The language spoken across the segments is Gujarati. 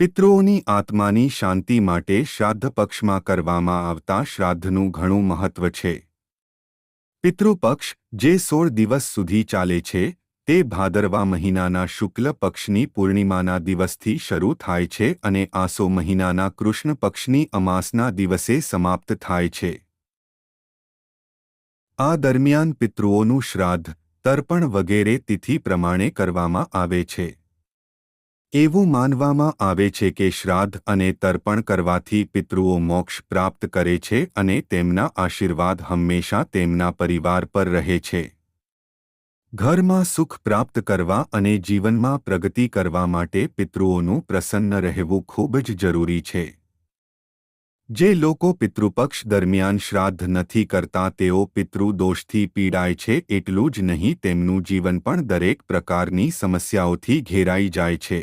પિતૃઓની આત્માની શાંતિ માટે શ્રાદ્ધ પક્ષમાં કરવામાં આવતા શ્રાદ્ધનું ઘણું મહત્વ છે. પિતૃપક્ષ, જે 16 દિવસ સુધી ચાલે છે, તે ભાદરવા મહિનાના શુક્લ પક્ષની પૂર્ણિમાના દિવસથી શરૂ થાય છે અને આસો મહિનાના કૃષ્ણ પક્ષની અમાસના દિવસે સમાપ્ત થાય છે. આ દરમિયાન પિતૃઓનું શ્રાદ્ધ, તર્પણ વગેરે તિથિ પ્રમાણે કરવામાં આવે છે. એવું માનવામાં આવે છે કે શ્રાદ્ધ અને તર્પણ કરવાથી પિતૃઓ મોક્ષ પ્રાપ્ત કરે છે અને તેમના આશીર્વાદ હંમેશા તેમના પરિવાર પર રહે છે. ઘરમાં સુખ પ્રાપ્ત કરવા અને જીવનમાં પ્રગતિ કરવા માટે પિતૃઓનું પ્રસન્ન રહેવું ખૂબ જ જરૂરી છે. જે લોકો પિતૃપક્ષ દરમિયાન શ્રાદ્ધ નથી કરતા તેઓ પિતૃદોષથી પીડાય છે. એટલું જ નહીં, તેમનું જીવન પણ દરેક પ્રકારની સમસ્યાઓથી ઘેરાઈ જાય છે.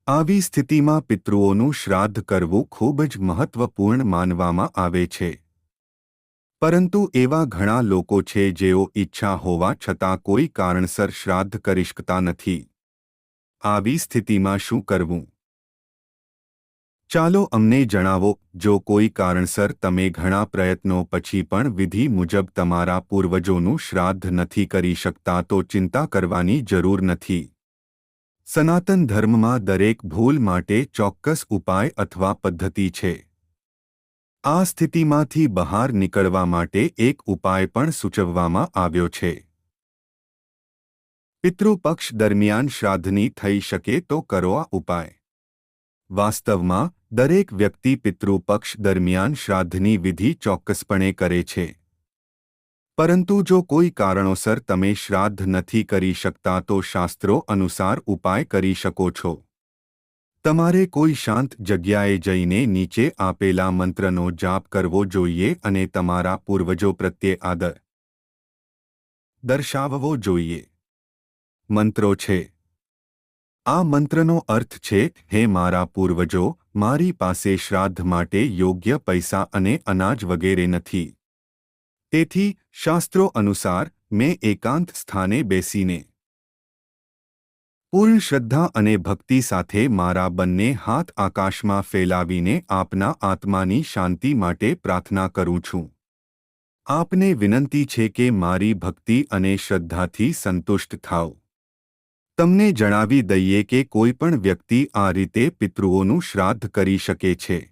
આવી સ્થિતિમાં પિતૃઓનું શ્રાદ્ધ કરવું ખૂબ જ મહત્વપૂર્ણ માનવામાં આવે છે. પરંતુ એવા ઘણા લોકો છે જેઓ ઈચ્છા હોવા છતાં કોઈ કારણસર શ્રાદ્ધ કરી શકતા નથી. આવી સ્થિતિમાં શું કરવું? ચાલો અમને જણાવો. જો કોઈ કારણસર તમે ઘણા પ્રયત્નો પછી પણ વિધિ મુજબ તમારા પૂર્વજોનું શ્રાદ્ધ નથી કરી શકતા તો ચિંતા કરવાની જરૂર નથી. સનાતન ધર્મમાં દરેક ભૂલ માટે ચોક્કસ ઉપાય અથવા પદ્ધતિ છે. આ સ્થિતિમાંથી બહાર નીકળવા માટે એક ઉપાય પણ સૂચવવામાં આવ્યો છે. પિતૃપક્ષ દરમિયાન શ્રાદ્ધની થઈ શકે તો કરો આ ઉપાય. વાસ્તવમાં દરેક વ્યક્તિ પિતૃપક્ષ દરમિયાન શ્રાદ્ધની વિધિ ચોક્કસપણે કરે છે. પરંતુ જો કોઈ કારણોસર તમે શ્રાદ્ધ નથી કરી શકતા તો શાસ્ત્રો અનુસાર ઉપાય કરી શકો છો. તમારે કોઈ શાંત જગ્યાએ જઈને નીચે આપેલા મંત્રનો જાપ કરવો જોઈએ અને તમારા પૂર્વજો પ્રત્યે આદર દર્શાવવો જોઈએ. મંત્રો છે. આ મંત્રનો અર્થ છે: હે મારા પૂર્વજો, મારી પાસે શ્રાદ્ધ માટે યોગ્ય પૈસા અને અનાજ વગેરે નથી. તેથી શાસ્ત્રો અનુસાર મેં એકાંત સ્થાને બેસીને પૂર્ણ શ્રદ્ધા અને ભક્તિ સાથે મારા બંને હાથ આકાશમાં ફેલાવીને આપના આત્માની શાંતિ માટે પ્રાર્થના કરું છું. આપને વિનંતી છે કે મારી ભક્તિ અને શ્રદ્ધાથી સંતુષ્ટ થાઓ. તમને જણાવી દઈએ કે કોઈ પણ વ્યક્તિ આ રીતે પિતૃઓનું શ્રાદ્ધ કરી શકે છે.